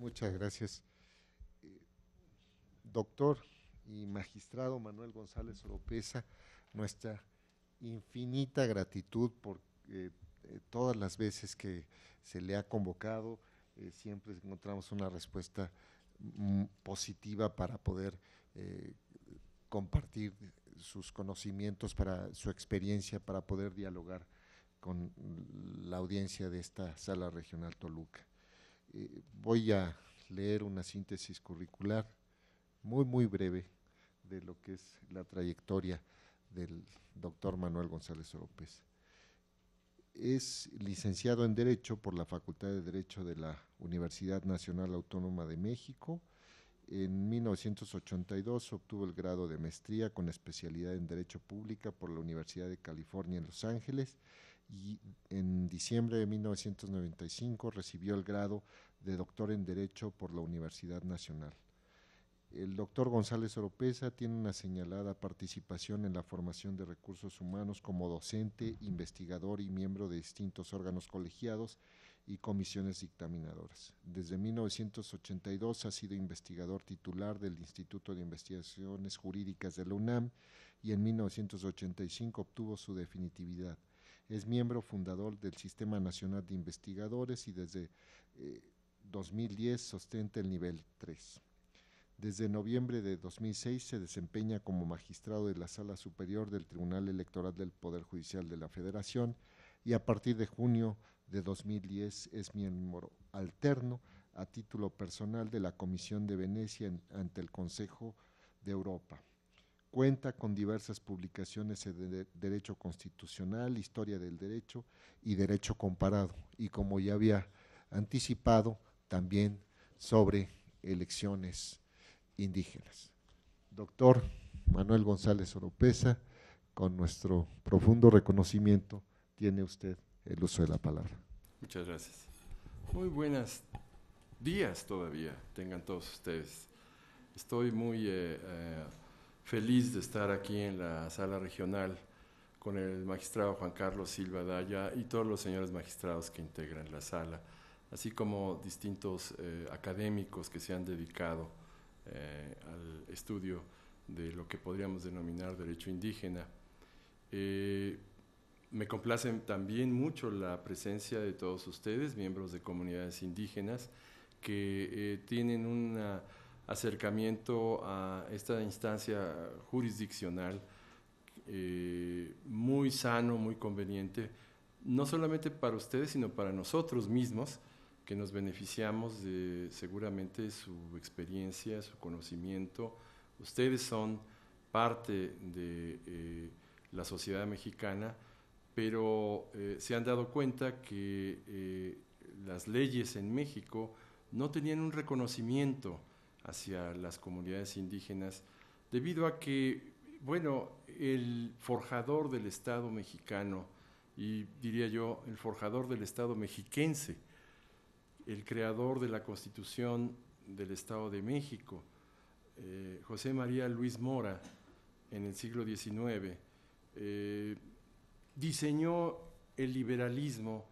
Muchas gracias. Doctor y magistrado Manuel González Oropesa, nuestra infinita gratitud por todas las veces que se le ha convocado, siempre encontramos una respuesta positiva para poder eh, compartir sus conocimientos, para su experiencia, para poder dialogar con la audiencia de esta sala regional Toluca. Voy a leer una síntesis curricular muy breve de lo que es la trayectoria del doctor Manuel González Oropesa. Es licenciado en Derecho por la Facultad de Derecho de la Universidad Nacional Autónoma de México. En 1982 obtuvo el grado de maestría con especialidad en Derecho Pública por la Universidad de California en Los Ángeles, y en diciembre de 1995 recibió el grado de doctor en Derecho por la Universidad Nacional. El doctor González Oropesa tiene una señalada participación en la formación de recursos humanos como docente, investigador y miembro de distintos órganos colegiados y comisiones dictaminadoras. Desde 1982 ha sido investigador titular del Instituto de Investigaciones Jurídicas de la UNAM y en 1985 obtuvo su definitividad. Es miembro fundador del Sistema Nacional de Investigadores y desde 2010 sostenta el nivel 3. Desde noviembre de 2006 se desempeña como magistrado de la Sala Superior del Tribunal Electoral del Poder Judicial de la Federación y a partir de junio de 2010 es miembro alterno a título personal de la Comisión de Venecia ante el Consejo de Europa. Cuenta con diversas publicaciones de Derecho Constitucional, Historia del Derecho y Derecho Comparado, y como ya había anticipado, también sobre elecciones indígenas. Doctor Manuel González Oropesa, con nuestro profundo reconocimiento, tiene usted el uso de la palabra. Muchas gracias. Muy buenos días todavía tengan todos ustedes. Estoy muy feliz de estar aquí en la sala regional con el magistrado Juan Carlos Silva Daya y todos los señores magistrados que integran la sala, así como distintos académicos que se han dedicado al estudio de lo que podríamos denominar derecho indígena. Me complace también mucho la presencia de todos ustedes, miembros de comunidades indígenas, que tienen un acercamiento a esta instancia jurisdiccional muy sano, muy conveniente, no solamente para ustedes, sino para nosotros mismos, que nos beneficiamos de seguramente su experiencia, su conocimiento. Ustedes son parte de la sociedad mexicana, pero se han dado cuenta que las leyes en México no tenían un reconocimiento hacia las comunidades indígenas, debido a que, bueno, el forjador del Estado mexicano, y diría yo, el forjador del Estado mexiquense, el creador de la Constitución del Estado de México, José María Luis Mora, en el siglo XIX, diseñó el liberalismo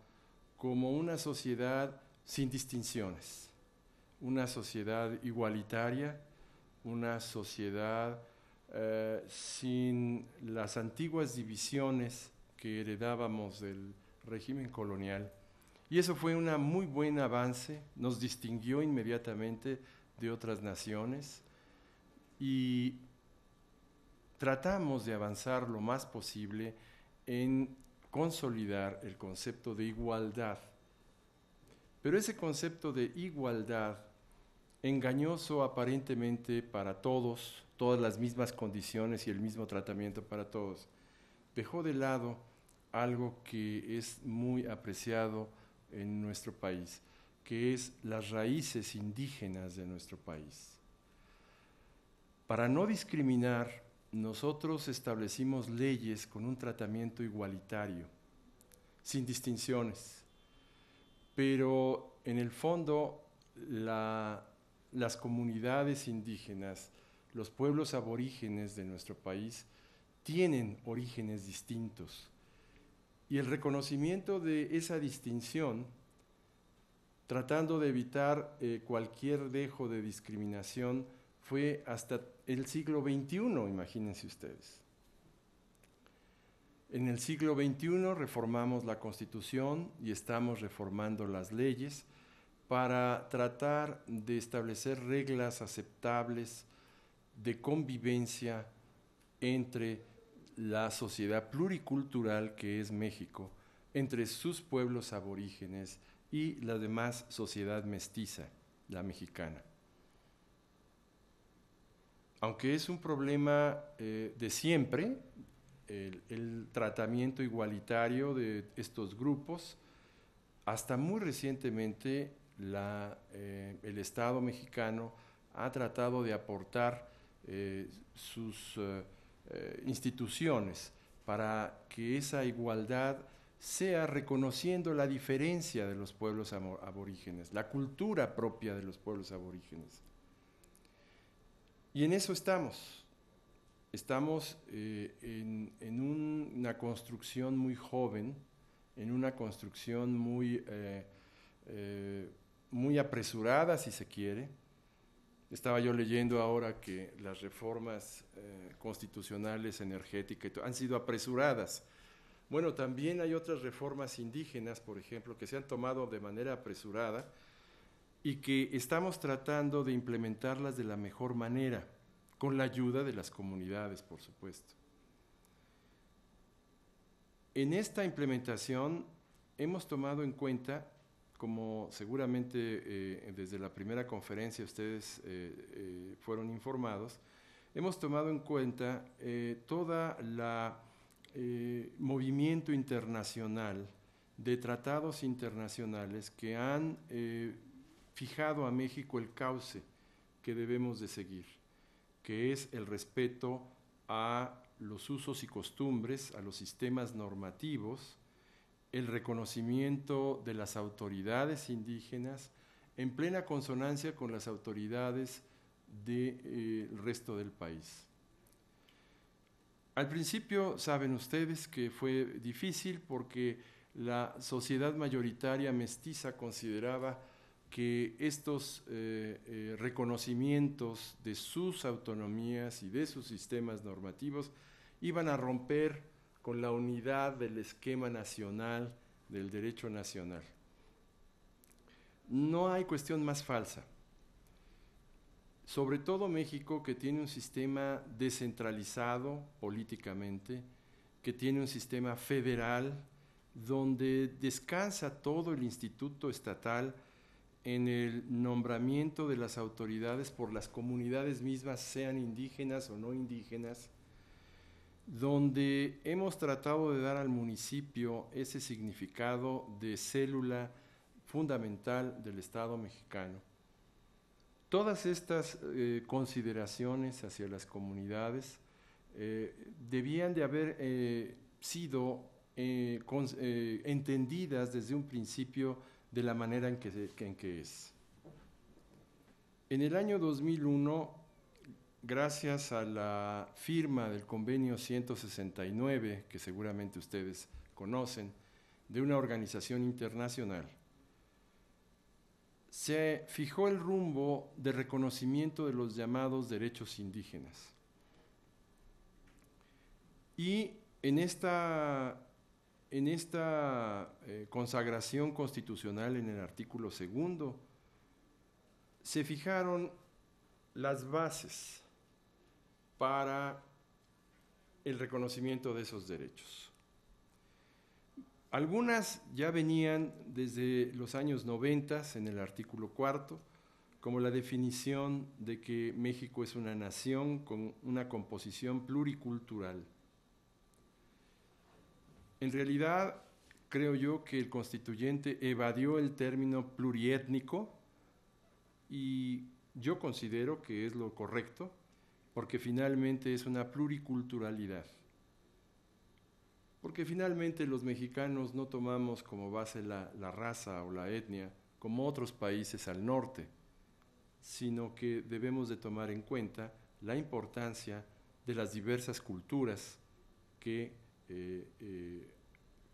como una sociedad sin distinciones, una sociedad igualitaria, una sociedad sin las antiguas divisiones que heredábamos del régimen colonial. Y eso fue un muy buen avance, nos distinguió inmediatamente de otras naciones y tratamos de avanzar lo más posible en consolidar el concepto de igualdad. Pero ese concepto de igualdad, engañoso aparentemente para todos, todas las mismas condiciones y el mismo tratamiento para todos, dejó de lado algo que es muy apreciado en nuestro país, que es las raíces indígenas de nuestro país. Para no discriminar, nosotros establecimos leyes con un tratamiento igualitario, sin distinciones, pero en el fondo las comunidades indígenas, los pueblos aborígenes de nuestro país, tienen orígenes distintos, y el reconocimiento de esa distinción tratando de evitar cualquier dejo de discriminación, fue hasta el siglo XXI, imagínense ustedes. En el siglo XXI reformamos la Constitución y estamos reformando las leyes para tratar de establecer reglas aceptables de convivencia entre la sociedad pluricultural que es México, entre sus pueblos aborígenes y la demás sociedad mestiza, la mexicana. Aunque es un problema de siempre, el tratamiento igualitario de estos grupos, hasta muy recientemente el Estado mexicano ha tratado de aportar sus instituciones para que esa igualdad sea reconociendo la diferencia de los pueblos aborígenes, la cultura propia de los pueblos aborígenes. Y en eso estamos. Estamos en una construcción muy joven, en una construcción muy apresurada, si se quiere. Estaba yo leyendo ahora que las reformas constitucionales, energéticas, han sido apresuradas. Bueno, también hay otras reformas indígenas, por ejemplo, que se han tomado de manera apresurada y que estamos tratando de implementarlas de la mejor manera, con la ayuda de las comunidades, por supuesto. En esta implementación hemos tomado en cuenta, como seguramente desde la primera conferencia ustedes fueron informados, hemos tomado en cuenta toda la movimiento internacional de tratados internacionales que han fijado a México el cauce que debemos de seguir, que es el respeto a los usos y costumbres, a los sistemas normativos, el reconocimiento de las autoridades indígenas en plena consonancia con las autoridades del resto del país. Al principio saben ustedes que fue difícil porque la sociedad mayoritaria mestiza consideraba que estos reconocimientos de sus autonomías y de sus sistemas normativos iban a romper con la unidad del esquema nacional, del derecho nacional. No hay cuestión más falsa. Sobre todo México, que tiene un sistema descentralizado políticamente, que tiene un sistema federal, donde descansa todo el instituto estatal en el nombramiento de las autoridades por las comunidades mismas, sean indígenas o no indígenas, donde hemos tratado de dar al municipio ese significado de célula fundamental del Estado mexicano. Todas estas consideraciones hacia las comunidades debían de haber sido entendidas desde un principio de la manera en que es. En el año 2001, gracias a la firma del convenio 169, que seguramente ustedes conocen, de una organización internacional, se fijó el rumbo de reconocimiento de los llamados derechos indígenas. Y en esta consagración constitucional, en el artículo 2, se fijaron las bases para el reconocimiento de esos derechos. Algunas ya venían desde los años 90 en el artículo 4, como la definición de que México es una nación con una composición pluricultural. En realidad, creo yo que el constituyente evadió el término pluriétnico y yo considero que es lo correcto, porque finalmente es una pluriculturalidad. Porque finalmente los mexicanos no tomamos como base la raza o la etnia, como otros países al norte, sino que debemos de tomar en cuenta la importancia de las diversas culturas que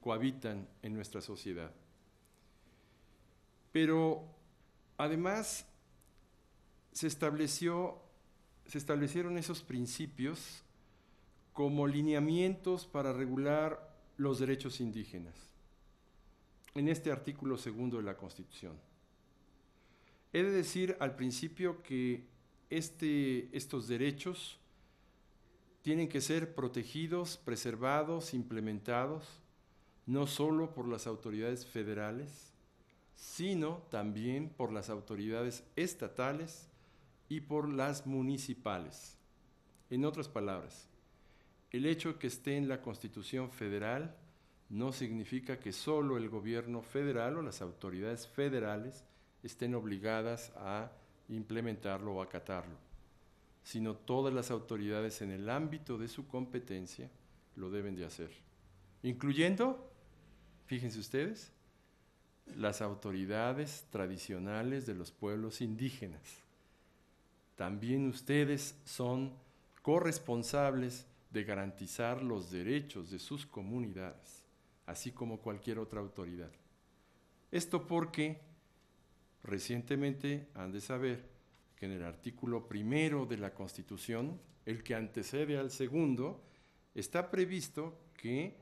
cohabitan en nuestra sociedad. Pero además se establecieron esos principios como lineamientos para regular los derechos indígenas en este artículo 2 de la Constitución. He de decir al principio que estos derechos tienen que ser protegidos, preservados, implementados, no solo por las autoridades federales, sino también por las autoridades estatales y por las municipales. En otras palabras, el hecho de que esté en la Constitución Federal no significa que solo el gobierno federal o las autoridades federales estén obligadas a implementarlo o acatarlo, sino todas las autoridades en el ámbito de su competencia lo deben de hacer, incluyendo, fíjense ustedes, las autoridades tradicionales de los pueblos indígenas. También ustedes son corresponsables de garantizar los derechos de sus comunidades, así como cualquier otra autoridad. Esto porque recientemente han de saber que en el artículo 1 de la Constitución, el que antecede al segundo, está previsto que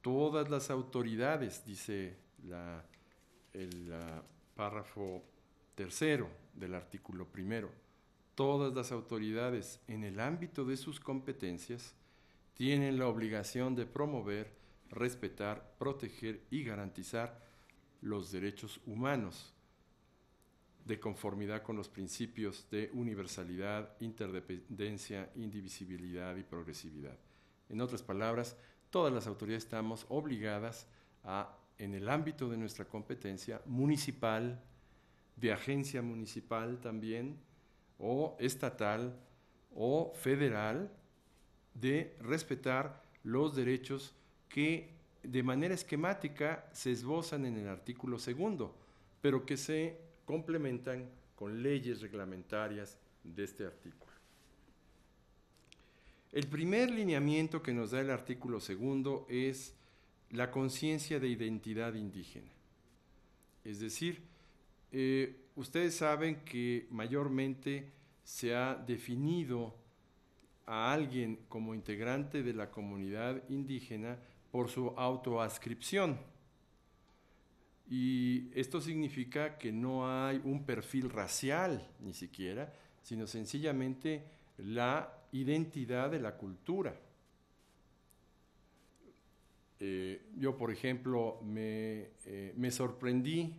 todas las autoridades, dice el párrafo 3 del artículo 1, todas las autoridades en el ámbito de sus competencias tienen la obligación de promover, respetar, proteger y garantizar los derechos humanos de conformidad con los principios de universalidad, interdependencia, indivisibilidad y progresividad. En otras palabras, todas las autoridades estamos obligadas a, en el ámbito de nuestra competencia municipal, de agencia municipal también, o estatal o federal, de respetar los derechos que de manera esquemática se esbozan en el artículo 2, pero que se complementan con leyes reglamentarias de este artículo. El primer lineamiento que nos da el artículo 2 es la conciencia de identidad indígena. Es decir, ustedes saben que mayormente se ha definido a alguien como integrante de la comunidad indígena por su autoadscripción. Y esto significa que no hay un perfil racial ni siquiera, sino sencillamente la identidad de la cultura. Yo, por ejemplo, me sorprendí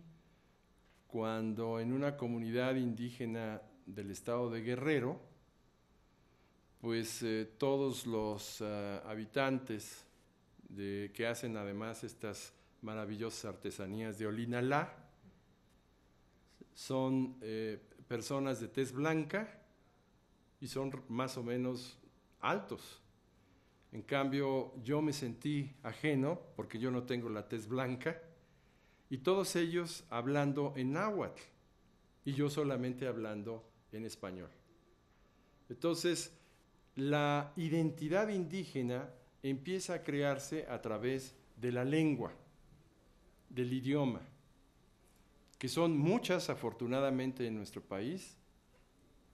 cuando en una comunidad indígena del estado de Guerrero, pues todos los habitantes que hacen además estas maravillosas artesanías de Olinalá son personas de tez blanca y son más o menos altos. En cambio, yo me sentí ajeno porque yo no tengo la tez blanca y todos ellos hablando en náhuatl y yo solamente hablando en español. Entonces, la identidad indígena empieza a crearse a través de la lengua, del idioma, que son muchas afortunadamente en nuestro país.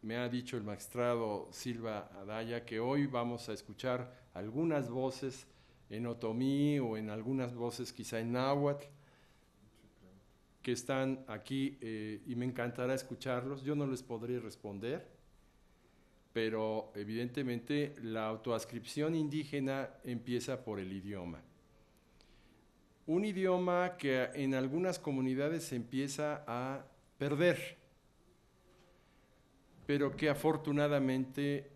Me ha dicho el magistrado Silva Adaya que hoy vamos a escuchar algunas voces en otomí o en algunas voces quizá en náhuatl que están aquí y me encantará escucharlos. Yo no les podré responder, pero evidentemente la autoadscripción indígena empieza por el idioma. Un idioma que en algunas comunidades se empieza a perder, pero que afortunadamente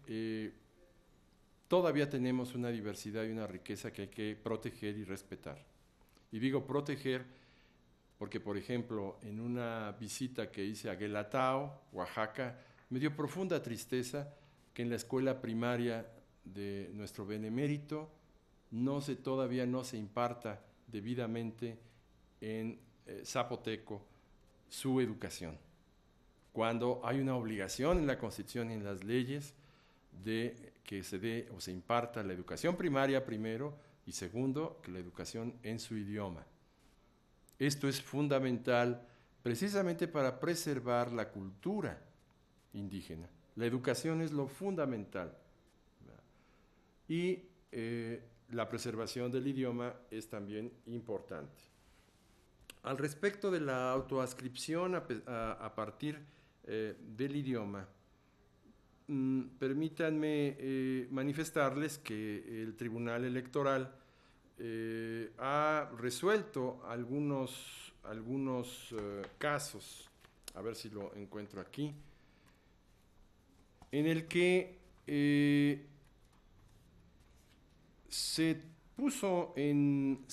todavía tenemos una diversidad y una riqueza que hay que proteger y respetar. Y digo proteger porque, por ejemplo, en una visita que hice a Guelatao, Oaxaca, me dio profunda tristeza que en la escuela primaria de nuestro benemérito todavía no se imparta debidamente en zapoteco su educación, cuando hay una obligación en la Constitución y en las leyes de que se dé o se imparta la educación primaria primero y segundo, que la educación en su idioma. Esto es fundamental precisamente para preservar la cultura indígena. La educación es lo fundamental. Y la preservación del idioma es también importante. Al respecto de la autoascripción a partir del idioma, permítanme manifestarles que el Tribunal Electoral ha resuelto algunos casos, a ver si lo encuentro aquí, en el que se puso en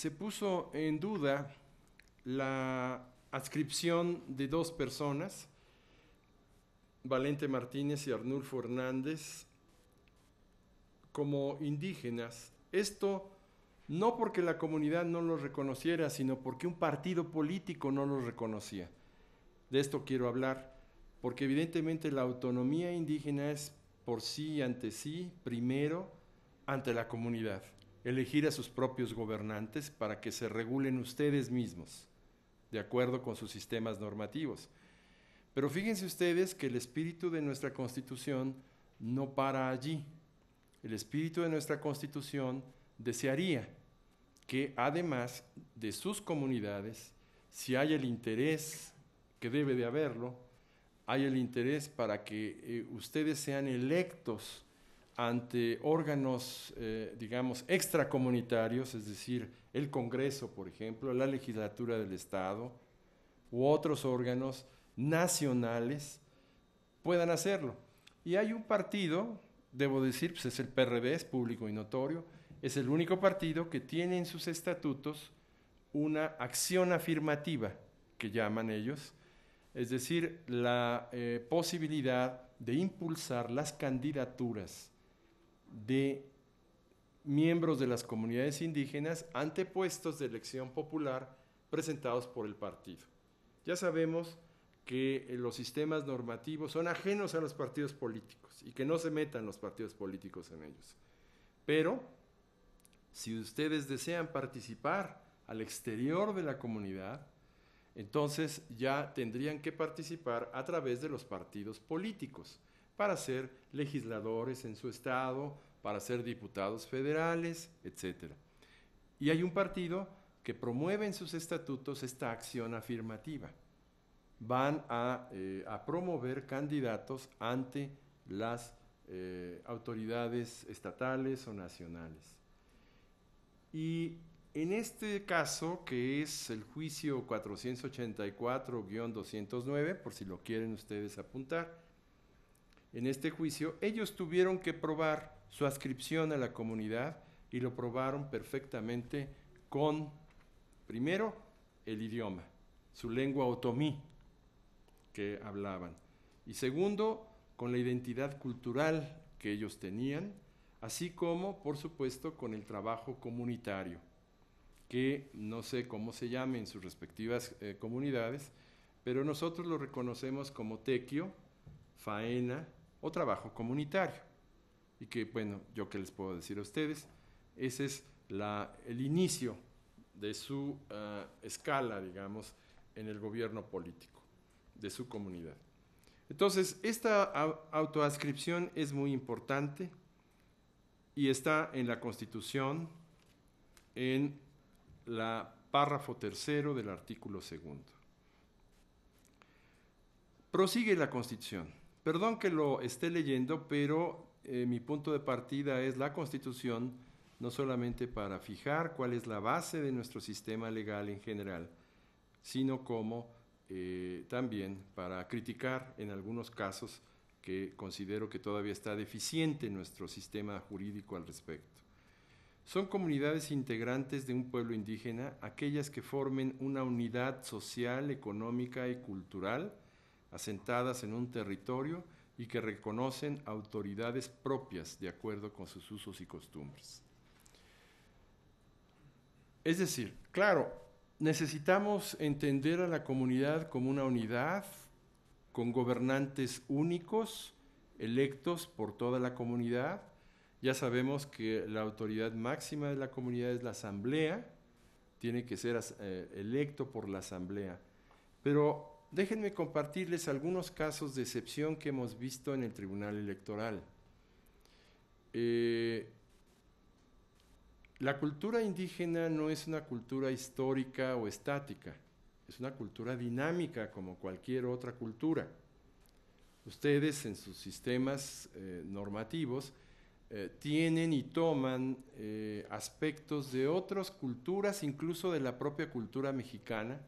duda la adscripción de dos personas, Valente Martínez y Arnulfo Hernández, como indígenas. Esto no porque la comunidad no los reconociera, sino porque un partido político no los reconocía. De esto quiero hablar, porque evidentemente la autonomía indígena es por sí, ante sí, primero, ante la comunidad. Elegir a sus propios gobernantes para que se regulen ustedes mismos, de acuerdo con sus sistemas normativos. Pero fíjense ustedes que el espíritu de nuestra Constitución no para allí. El espíritu de nuestra Constitución desearía que, además de sus comunidades, si hay el interés, que debe de haberlo, hay el interés para que ustedes sean electos ante órganos, digamos, extracomunitarios, es decir, el Congreso, por ejemplo, la legislatura del Estado, u otros órganos nacionales, puedan hacerlo. Y hay un partido, debo decir, pues es el PRD, es público y notorio, es el único partido que tiene en sus estatutos una acción afirmativa, que llaman ellos, es decir, la posibilidad de impulsar las candidaturas de miembros de las comunidades indígenas ante puestos de elección popular presentados por el partido. Ya sabemos que los sistemas normativos son ajenos a los partidos políticos y que no se metan los partidos políticos en ellos. Pero, si ustedes desean participar al exterior de la comunidad, entonces ya tendrían que participar a través de los partidos políticos para ser legisladores en su estado, para ser diputados federales, etc. Y hay un partido que promueve en sus estatutos esta acción afirmativa. Van a promover candidatos ante las autoridades estatales o nacionales. Y en este caso, que es el juicio 484-209, por si lo quieren ustedes apuntar, en este juicio ellos tuvieron que probar su adscripción a la comunidad y lo probaron perfectamente con, primero, el idioma, su lengua otomí que hablaban, y segundo, con la identidad cultural que ellos tenían, así como, por supuesto, con el trabajo comunitario, que no sé cómo se llame en sus respectivas comunidades, pero nosotros lo reconocemos como tequio, faena o trabajo comunitario. Y que, bueno, yo qué les puedo decir a ustedes, ese es el inicio de su escala, digamos, en el gobierno político de su comunidad. Entonces, esta autoadscripción es muy importante y está en la Constitución, en la párrafo tercero del artículo 2. Prosigue la Constitución. Perdón que lo esté leyendo, pero mi punto de partida es la Constitución, no solamente para fijar cuál es la base de nuestro sistema legal en general, sino como también para criticar en algunos casos que considero que todavía está deficiente nuestro sistema jurídico al respecto. Son comunidades integrantes de un pueblo indígena aquellas que formen una unidad social, económica y cultural asentadas en un territorio y que reconocen autoridades propias de acuerdo con sus usos y costumbres. Es decir, claro, necesitamos entender a la comunidad como una unidad, con gobernantes únicos, electos por toda la comunidad. Ya sabemos que la autoridad máxima de la comunidad es la asamblea, tiene que ser electo por la asamblea. Pero déjenme compartirles algunos casos de excepción que hemos visto en el Tribunal Electoral. La cultura indígena no es una cultura histórica o estática, es una cultura dinámica como cualquier otra cultura. Ustedes en sus sistemas normativos tienen y toman aspectos de otras culturas, incluso de la propia cultura mexicana.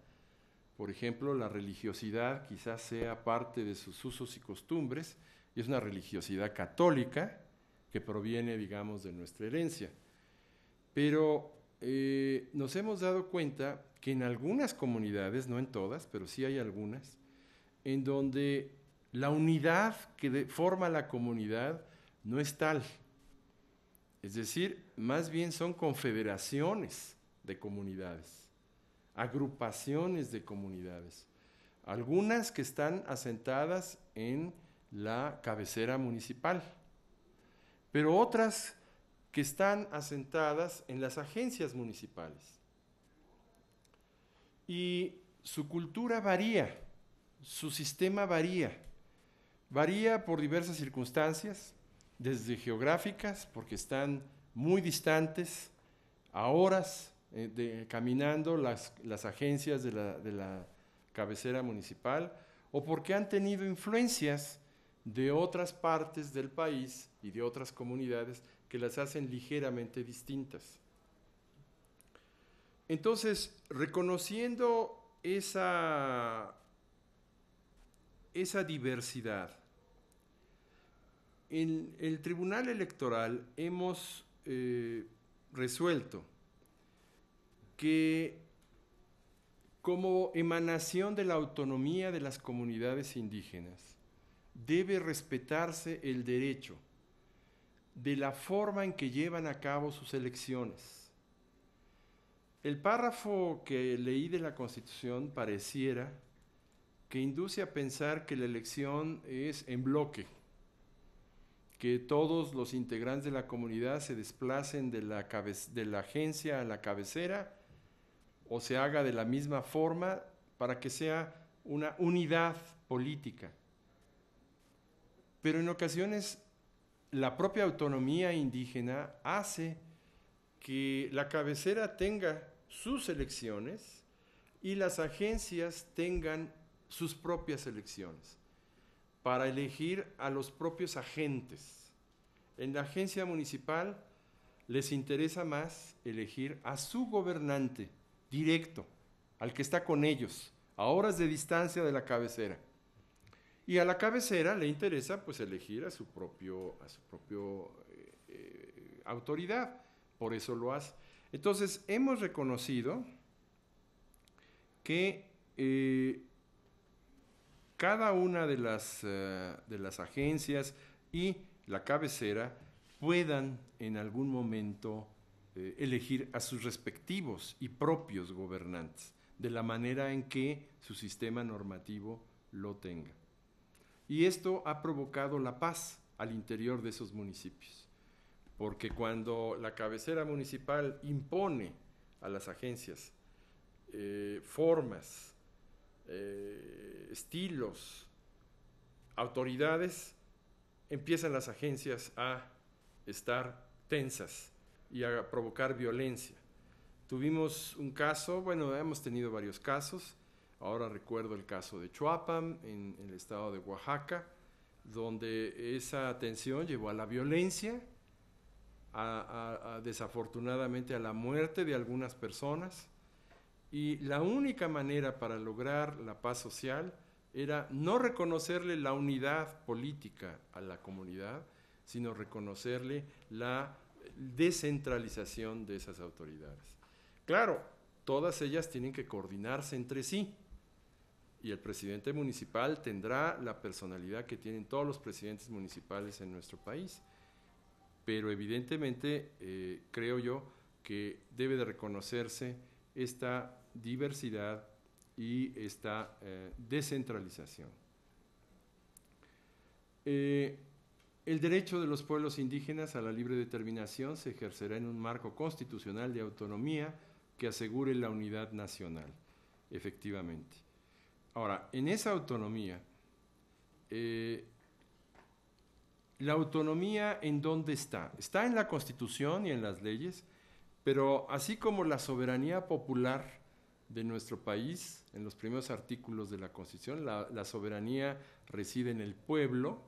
Por ejemplo, la religiosidad quizás sea parte de sus usos y costumbres, y es una religiosidad católica que proviene, digamos, de nuestra herencia. Pero nos hemos dado cuenta que en algunas comunidades, no en todas, pero sí hay algunas, en donde la unidad que forma la comunidad no es tal. Es decir, más bien son confederaciones de comunidades, agrupaciones de comunidades, algunas que están asentadas en la cabecera municipal, pero otras que están asentadas en las agencias municipales. Y su cultura varía, su sistema varía por diversas circunstancias, desde geográficas, porque están muy distantes, a horas caminando las agencias de la cabecera municipal, o porque han tenido influencias de otras partes del país y de otras comunidades que las hacen ligeramente distintas. Entonces, reconociendo esa diversidad, en el Tribunal Electoral hemos resuelto que como emanación de la autonomía de las comunidades indígenas debe respetarse el derecho de la forma en que llevan a cabo sus elecciones. El párrafo que leí de la Constitución pareciera que induce a pensar que la elección es en bloque, que todos los integrantes de la comunidad se desplacen de la agencia a la cabecera o se haga de la misma forma para que sea una unidad política. Pero en ocasiones la propia autonomía indígena hace que la cabecera tenga sus elecciones y las agencias tengan sus propias elecciones para elegir a los propios agentes. En la agencia municipal les interesa más elegir a su gobernante directo, al que está con ellos, a horas de distancia de la cabecera. Y a la cabecera le interesa pues elegir a su propio autoridad, por eso lo hace. Entonces, hemos reconocido que cada una de las agencias y la cabecera puedan en algún momento elegir a sus respectivos y propios gobernantes, de la manera en que su sistema normativo lo tenga. Y esto ha provocado la paz al interior de esos municipios, porque cuando la cabecera municipal impone a las agencias formas, estilos, autoridades, empiezan las agencias a estar tensas y a provocar violencia. Tuvimos un caso, bueno, hemos tenido varios casos. Ahora recuerdo el caso de Chuapam, en el estado de Oaxaca, donde esa tensión llevó a la violencia, desafortunadamente a la muerte de algunas personas, y la única manera para lograr la paz social era no reconocerle la unidad política a la comunidad, sino reconocerle la descentralización de esas autoridades. Claro, todas ellas tienen que coordinarse entre sí, y el presidente municipal tendrá la personalidad que tienen todos los presidentes municipales en nuestro país, pero evidentemente creo yo que debe de reconocerse esta diversidad y esta descentralización. El derecho de los pueblos indígenas a la libre determinación se ejercerá en un marco constitucional de autonomía que asegure la unidad nacional, efectivamente. Ahora, en esa autonomía, la autonomía, ¿en dónde está? Está en la Constitución y en las leyes, pero así como la soberanía popular de nuestro país, en los primeros artículos de la Constitución, la soberanía reside en el pueblo.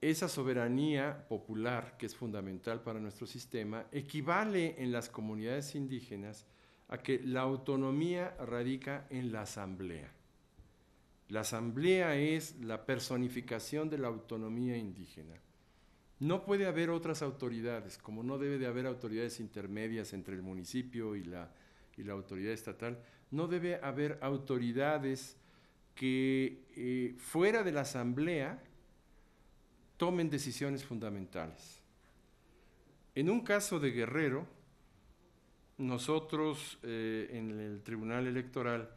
Esa soberanía popular, que es fundamental para nuestro sistema, equivale en las comunidades indígenas a que la autonomía radica en la asamblea. La asamblea es la personificación de la autonomía indígena. No puede haber otras autoridades, como no debe de haber autoridades intermedias entre el municipio y la autoridad estatal. No debe haber autoridades que fuera de la asamblea tomen decisiones fundamentales. En un caso de Guerrero, nosotros en el Tribunal Electoral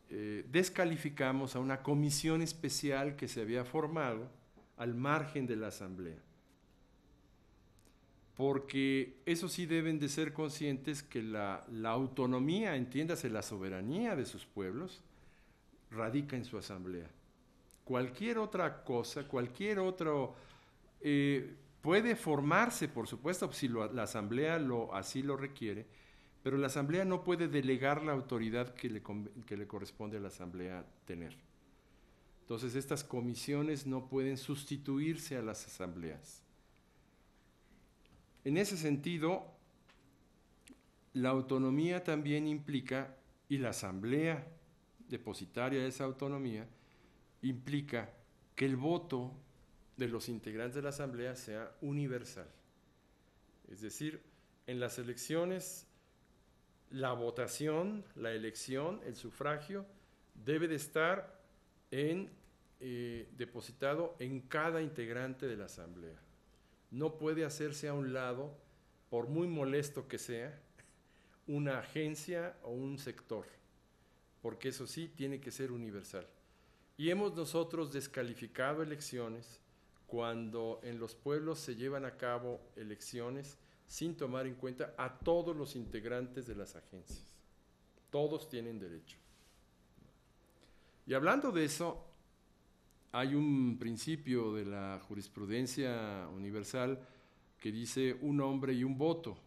descalificamos a una comisión especial que se había formado al margen de la asamblea. Porque eso sí deben de ser conscientes que la autonomía, entiéndase la soberanía de sus pueblos, radica en su asamblea. Cualquier otra cosa, cualquier otro, puede formarse, por supuesto, si la asamblea así lo requiere, pero la asamblea no puede delegar la autoridad que le corresponde a la asamblea tener. Entonces, estas comisiones no pueden sustituirse a las asambleas. En ese sentido, la autonomía también implica, y la asamblea depositaria de esa autonomía, implica que el voto de los integrantes de la asamblea sea universal. Es decir, en las elecciones, la votación, la elección, el sufragio, debe de estar depositado en cada integrante de la asamblea. No puede hacerse a un lado, por muy molesto que sea, una agencia o un sector, porque eso sí tiene que ser universal. Y hemos nosotros descalificado elecciones cuando en los pueblos se llevan a cabo elecciones sin tomar en cuenta a todos los integrantes de las agencias. Todos tienen derecho. Y hablando de eso, hay un principio de la jurisprudencia universal que dice un hombre y un voto.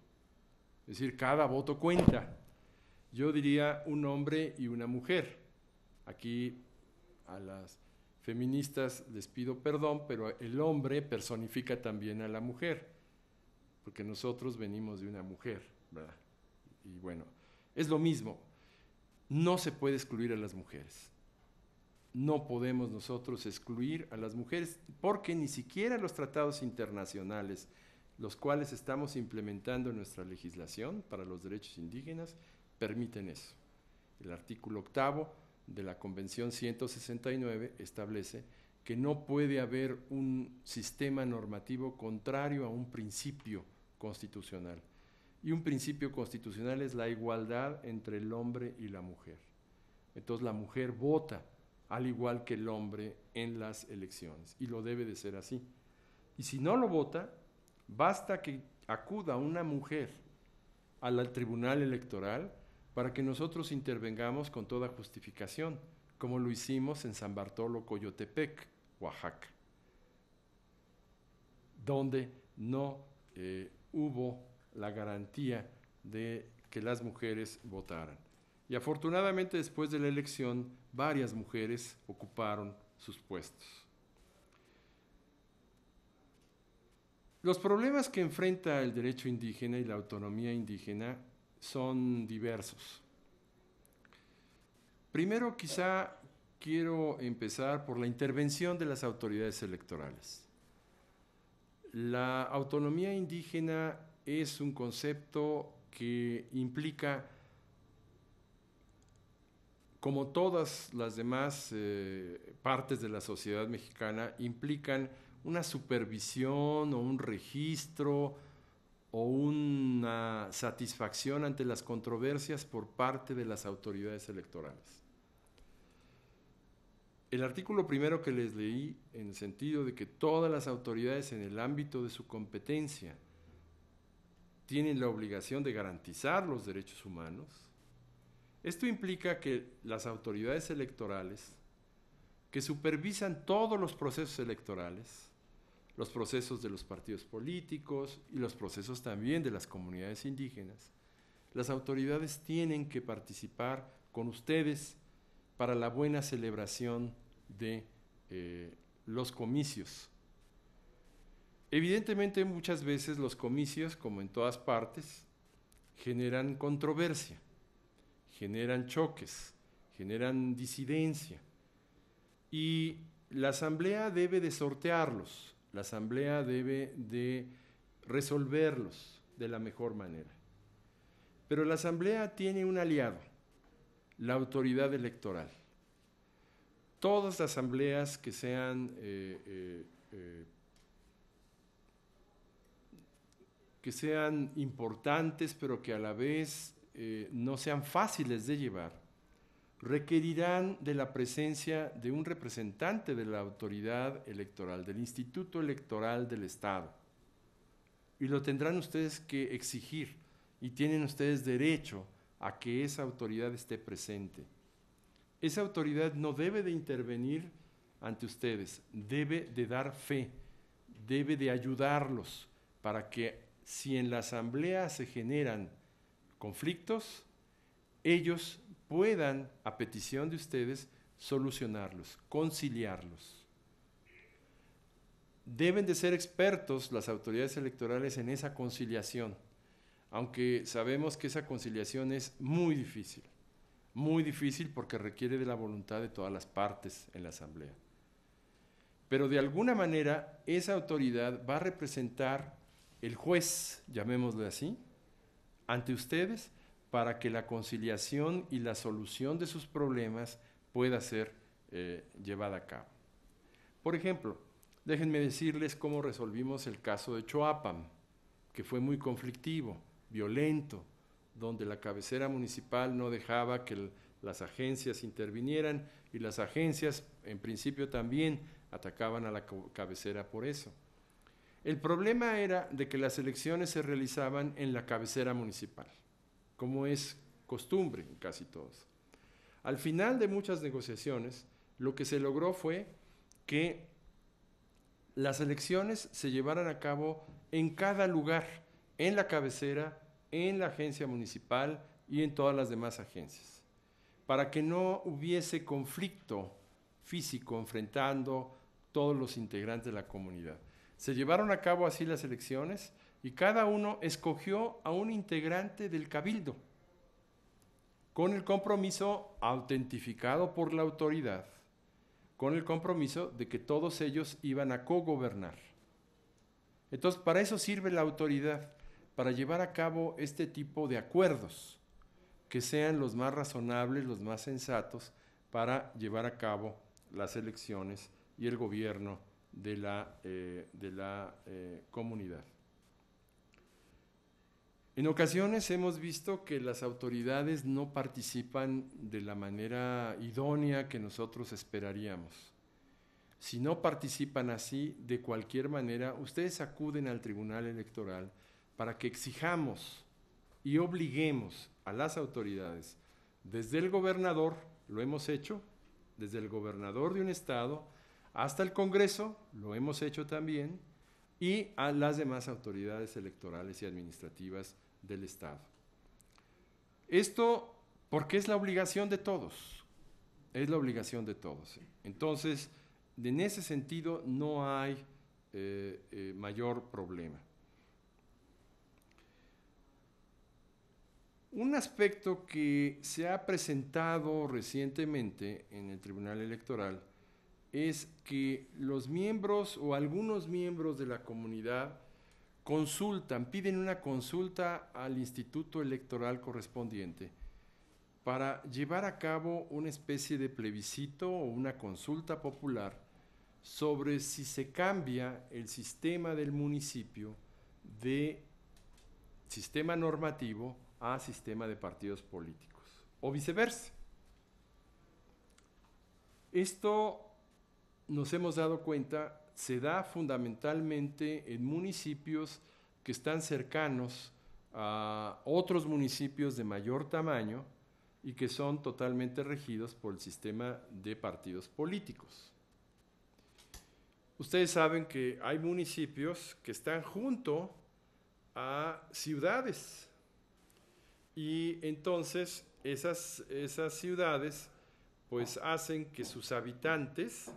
Es decir, cada voto cuenta. Yo diría un hombre y una mujer. Aquí a las feministas les pido perdón, pero el hombre personifica también a la mujer, porque nosotros venimos de una mujer, ¿verdad? Y bueno, es lo mismo. No se puede excluir a las mujeres. No podemos nosotros excluir a las mujeres porque ni siquiera los tratados internacionales, los cuales estamos implementando en nuestra legislación para los derechos indígenas, permiten eso. El artículo 8º de la Convención 169 establece que no puede haber un sistema normativo contrario a un principio constitucional. Y un principio constitucional es la igualdad entre el hombre y la mujer. Entonces la mujer vota al igual que el hombre en las elecciones, y lo debe de ser así. Y si no lo vota, basta que acuda una mujer al Tribunal Electoral para que nosotros intervengamos con toda justificación, como lo hicimos en San Bartolo, Coyotepec, Oaxaca, donde no hubo la garantía de que las mujeres votaran. Y afortunadamente después de la elección, varias mujeres ocuparon sus puestos. Los problemas que enfrenta el derecho indígena y la autonomía indígena son diversos. Primero, quizá quiero empezar por la intervención de las autoridades electorales. La autonomía indígena es un concepto que implica, como todas las demás partes de la sociedad mexicana, implican una supervisión o un registro o una satisfacción ante las controversias por parte de las autoridades electorales. El artículo primero que les leí, en el sentido de que todas las autoridades en el ámbito de su competencia tienen la obligación de garantizar los derechos humanos, Esto implica que las autoridades electorales, que supervisan todos los procesos electorales, los procesos de los partidos políticos y los procesos también de las comunidades indígenas, las autoridades tienen que participar con ustedes para la buena celebración de los comicios. Evidentemente, muchas veces los comicios, como en todas partes, generan controversia, generan choques, generan disidencia. Y la Asamblea debe de sortearlos, la Asamblea debe de resolverlos de la mejor manera. Pero la Asamblea tiene un aliado, la autoridad electoral. Todas las asambleas que sean importantes, pero que a la vez no sean fáciles de llevar, requerirán de la presencia de un representante de la autoridad electoral, del Instituto Electoral del Estado. Y lo tendrán ustedes que exigir, y tienen ustedes derecho a que esa autoridad esté presente. Esa autoridad no debe de intervenir ante ustedes, debe de dar fe, debe de ayudarlos para que si en la asamblea se generan conflictos, ellos puedan, a petición de ustedes, solucionarlos, conciliarlos. Deben de ser expertos las autoridades electorales en esa conciliación, aunque sabemos que esa conciliación es muy difícil porque requiere de la voluntad de todas las partes en la asamblea. Pero de alguna manera esa autoridad va a representar el juez, llamémoslo así, ante ustedes para que la conciliación y la solución de sus problemas pueda ser llevada a cabo. Por ejemplo, déjenme decirles cómo resolvimos el caso de Choapam, que fue muy conflictivo, violento, donde la cabecera municipal no dejaba que las agencias intervinieran y las agencias en principio también atacaban a la cabecera por eso. El problema era de que las elecciones se realizaban en la cabecera municipal, como es costumbre en casi todos. Al final de muchas negociaciones, lo que se logró fue que las elecciones se llevaran a cabo en cada lugar, en la cabecera, en la agencia municipal y en todas las demás agencias, para que no hubiese conflicto físico enfrentando todos los integrantes de la comunidad. Se llevaron a cabo así las elecciones y cada uno escogió a un integrante del cabildo, con el compromiso autentificado por la autoridad, con el compromiso de que todos ellos iban a cogobernar. Entonces, para eso sirve la autoridad, para llevar a cabo este tipo de acuerdos, que sean los más razonables, los más sensatos, para llevar a cabo las elecciones y el gobierno de la comunidad. En ocasiones hemos visto que las autoridades no participan de la manera idónea que nosotros esperaríamos. Si no participan así, de cualquier manera, ustedes acuden al Tribunal Electoral para que exijamos y obliguemos a las autoridades, desde el gobernador, lo hemos hecho, desde el gobernador de un estado, hasta el Congreso, lo hemos hecho también, y a las demás autoridades electorales y administrativas del Estado. Esto porque es la obligación de todos, es la obligación de todos. Entonces, en ese sentido no hay mayor problema. Un aspecto que se ha presentado recientemente en el Tribunal Electoral es que los miembros o algunos miembros de la comunidad piden una consulta al Instituto Electoral correspondiente para llevar a cabo una especie de plebiscito o una consulta popular sobre si se cambia el sistema del municipio de sistema normativo a sistema de partidos políticos, o viceversa. Esto, nos hemos dado cuenta, se da fundamentalmente en municipios que están cercanos a otros municipios de mayor tamaño y que son totalmente regidos por el sistema de partidos políticos. Ustedes saben que hay municipios que están junto a ciudades y entonces esas ciudades pues hacen que sus habitantes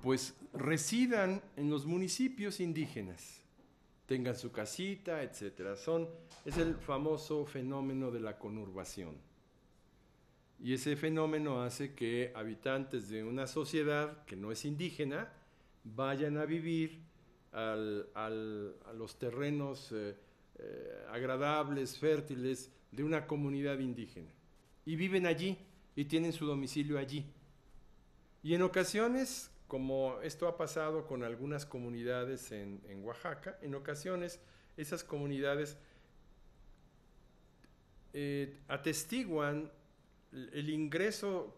pues residan en los municipios indígenas, tengan su casita, etcétera. Es el famoso fenómeno de la conurbación. Y ese fenómeno hace que habitantes de una sociedad que no es indígena vayan a vivir a los terrenos agradables, fértiles de una comunidad indígena. Y viven allí y tienen su domicilio allí. Y en ocasiones, como esto ha pasado con algunas comunidades en Oaxaca, en ocasiones esas comunidades atestiguan el ingreso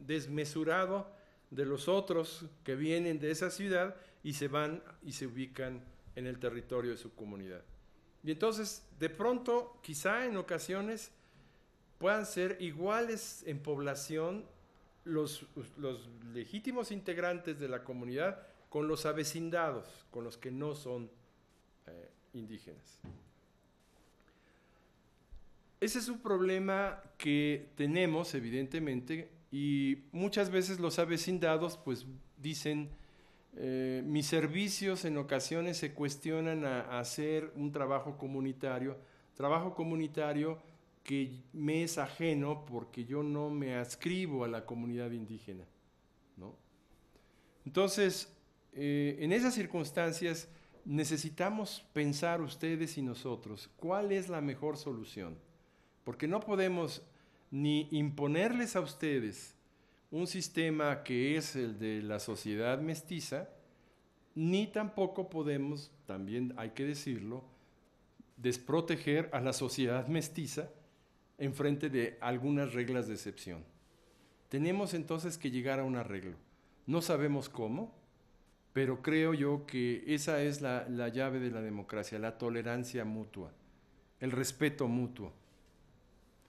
desmesurado de los otros que vienen de esa ciudad y se van y se ubican en el territorio de su comunidad. Y entonces, de pronto, quizá en ocasiones puedan ser iguales en población los legítimos integrantes de la comunidad con los avecindados, con los que no son indígenas. Ese es un problema que tenemos, evidentemente, y muchas veces los avecindados pues dicen, mis servicios en ocasiones se cuestionan a hacer un trabajo comunitario que me es ajeno porque yo no me adscribo a la comunidad indígena, ¿no? Entonces, en esas circunstancias necesitamos pensar ustedes y nosotros cuál es la mejor solución, porque no podemos ni imponerles a ustedes un sistema que es el de la sociedad mestiza, ni tampoco podemos, también hay que decirlo, desproteger a la sociedad mestiza en frente de algunas reglas de excepción. Tenemos entonces que llegar a un arreglo. No sabemos cómo, pero creo yo que esa es la llave de la democracia, la tolerancia mutua, el respeto mutuo.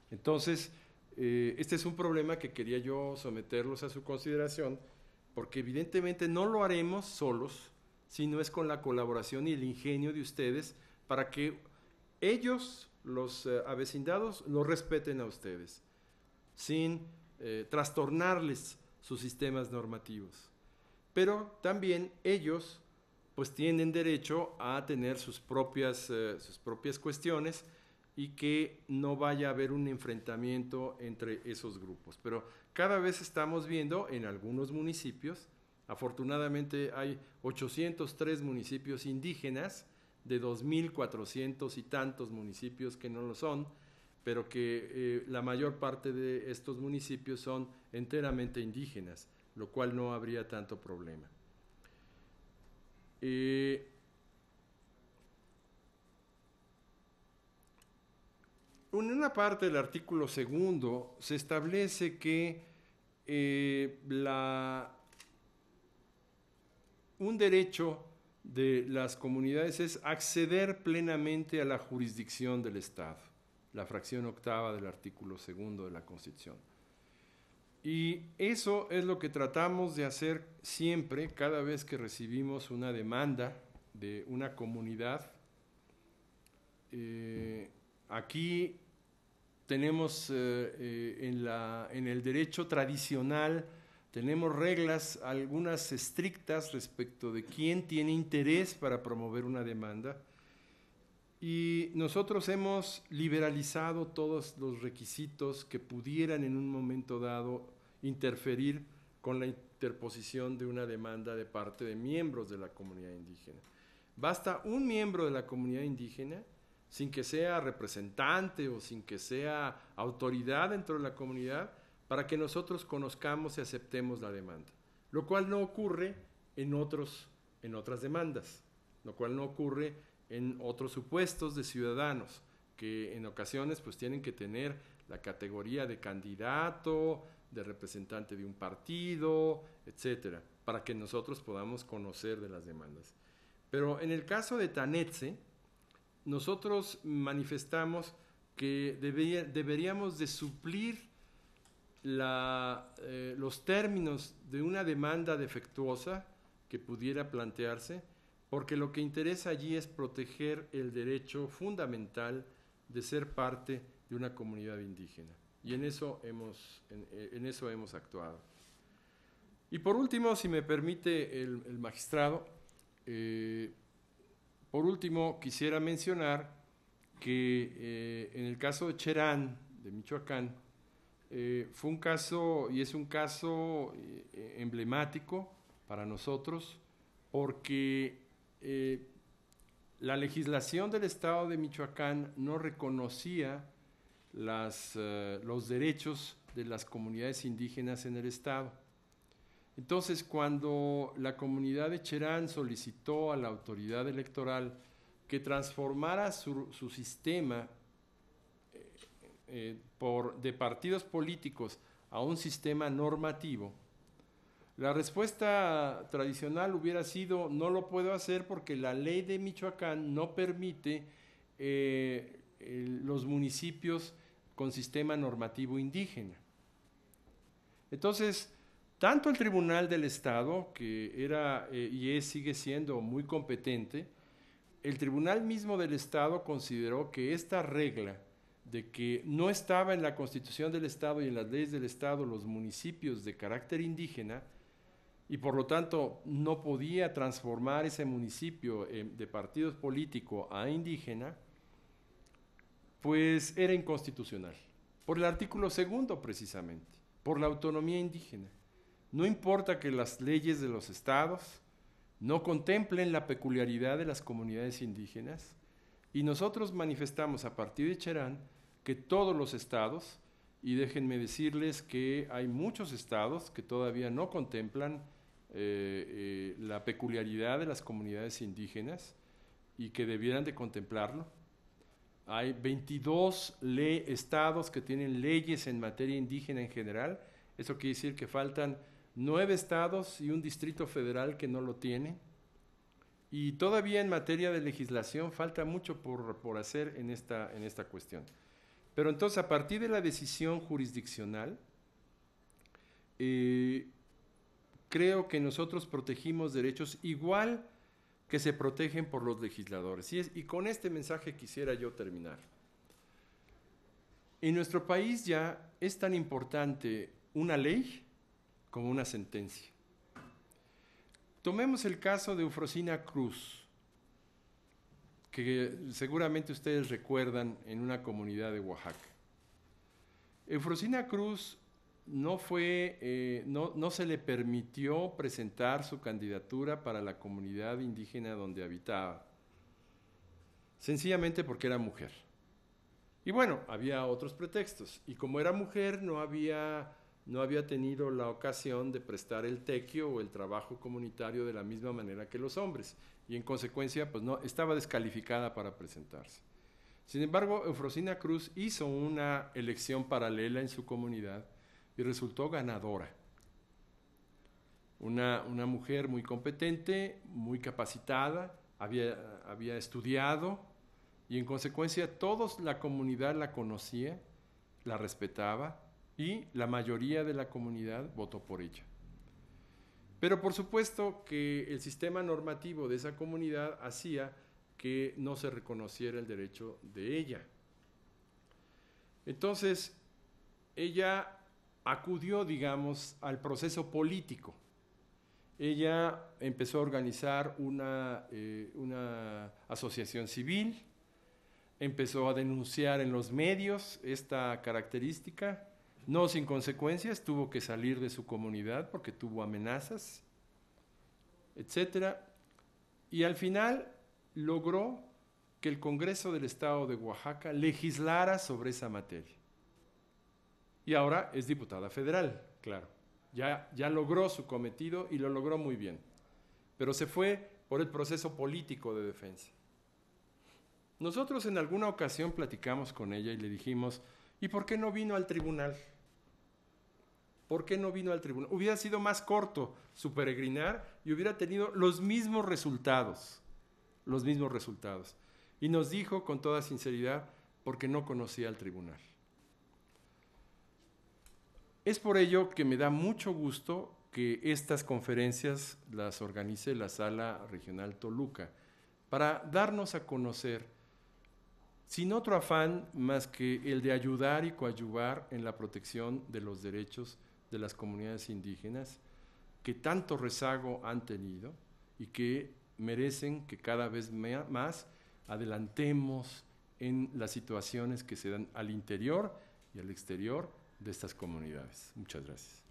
Entonces, este es un problema que quería yo someterlos a su consideración, porque evidentemente no lo haremos solos, sino es con la colaboración y el ingenio de ustedes para que ellos, los avecindados, lo respeten a ustedes, sin trastornarles sus sistemas normativos. Pero también ellos pues tienen derecho a tener sus propias cuestiones y que no vaya a haber un enfrentamiento entre esos grupos. Pero cada vez estamos viendo en algunos municipios, afortunadamente hay 803 municipios indígenas, de 2.400 y tantos municipios que no lo son, pero que la mayor parte de estos municipios son enteramente indígenas, lo cual no habría tanto problema. En una parte del artículo 2 se establece que un derecho de las comunidades es acceder plenamente a la jurisdicción del Estado, la fracción 8ª del artículo 2 de la Constitución. Y eso es lo que tratamos de hacer siempre, cada vez que recibimos una demanda de una comunidad. Aquí tenemos en el derecho tradicional, tenemos reglas, algunas estrictas respecto de quién tiene interés para promover una demanda, y nosotros hemos liberalizado todos los requisitos que pudieran en un momento dado interferir con la interposición de una demanda de parte de miembros de la comunidad indígena. Basta un miembro de la comunidad indígena, sin que sea representante o sin que sea autoridad dentro de la comunidad, para que nosotros conozcamos y aceptemos la demanda, lo cual no ocurre en otras demandas. lo cual no ocurre en otros supuestos de ciudadanos, que en ocasiones pues tienen que tener la categoría de candidato, de representante de un partido, etcétera, para que nosotros podamos conocer de las demandas. Pero en el caso de Tanetxe, nosotros manifestamos que deberíamos de suplir los términos de una demanda defectuosa que pudiera plantearse, porque lo que interesa allí es proteger el derecho fundamental de ser parte de una comunidad indígena. Y en eso hemos actuado. Y por último, si me permite el magistrado, por último quisiera mencionar que en el caso de Cherán, de Michoacán, fue un caso, y es un caso emblemático para nosotros, porque la legislación del Estado de Michoacán no reconocía los derechos de las comunidades indígenas en el Estado. Entonces, cuando la comunidad de Cherán solicitó a la autoridad electoral que transformara su sistema de partidos políticos a un sistema normativo, la respuesta tradicional hubiera sido: no lo puedo hacer porque la ley de Michoacán no permite los municipios con sistema normativo indígena. Entonces, tanto el Tribunal del Estado, que era sigue siendo muy competente, el Tribunal mismo del Estado consideró que esta regla de que no estaba en la Constitución del Estado y en las leyes del Estado los municipios de carácter indígena, y por lo tanto no podía transformar ese municipio de partido político a indígena, pues era inconstitucional, por el artículo 2 precisamente, por la autonomía indígena. No importa que las leyes de los estados no contemplen la peculiaridad de las comunidades indígenas, y nosotros manifestamos a partir de Cherán que todos los estados, y déjenme decirles que hay muchos estados que todavía no contemplan la peculiaridad de las comunidades indígenas y que debieran de contemplarlo. Hay 22 estados que tienen leyes en materia indígena en general. Eso quiere decir que faltan 9 estados y un distrito federal que no lo tiene. Y todavía en materia de legislación falta mucho por hacer en esta cuestión. Pero entonces, a partir de la decisión jurisdiccional, creo que nosotros protegimos derechos igual que se protegen por los legisladores. Y con este mensaje quisiera yo terminar. En nuestro país ya es tan importante una ley como una sentencia. Tomemos el caso de Eufrosina Cruz, que seguramente ustedes recuerdan en una comunidad de Oaxaca. Eufrosina Cruz no se le permitió presentar su candidatura para la comunidad indígena donde habitaba, sencillamente porque era mujer. Y bueno, había otros pretextos, y como era mujer no había tenido la ocasión de prestar el tequio o el trabajo comunitario de la misma manera que los hombres, y en consecuencia pues no, estaba descalificada para presentarse. Sin embargo, Eufrosina Cruz hizo una elección paralela en su comunidad y resultó ganadora. Una mujer muy competente, muy capacitada, había estudiado, y en consecuencia toda la comunidad la conocía, la respetaba, y la mayoría de la comunidad votó por ella. Pero por supuesto que el sistema normativo de esa comunidad hacía que no se reconociera el derecho de ella. Entonces, ella acudió, digamos, al proceso político. Ella empezó a organizar una asociación civil, empezó a denunciar en los medios esta característica. No sin consecuencias, tuvo que salir de su comunidad porque tuvo amenazas, etcétera. Y al final logró que el Congreso del Estado de Oaxaca legislara sobre esa materia. Y ahora es diputada federal, claro. Ya logró su cometido y lo logró muy bien. Pero se fue por el proceso político de defensa. Nosotros en alguna ocasión platicamos con ella y le dijimos, ¿y por qué no vino al tribunal? ¿Por qué no vino al tribunal? Hubiera sido más corto su peregrinar y hubiera tenido los mismos resultados. Y nos dijo con toda sinceridad, porque no conocía al tribunal. Es por ello que me da mucho gusto que estas conferencias las organice la Sala Regional Toluca, para darnos a conocer, sin otro afán más que el de ayudar y coadyuvar en la protección de los derechos de las comunidades indígenas, que tanto rezago han tenido y que merecen que cada vez más adelantemos en las situaciones que se dan al interior y al exterior de estas comunidades. Muchas gracias.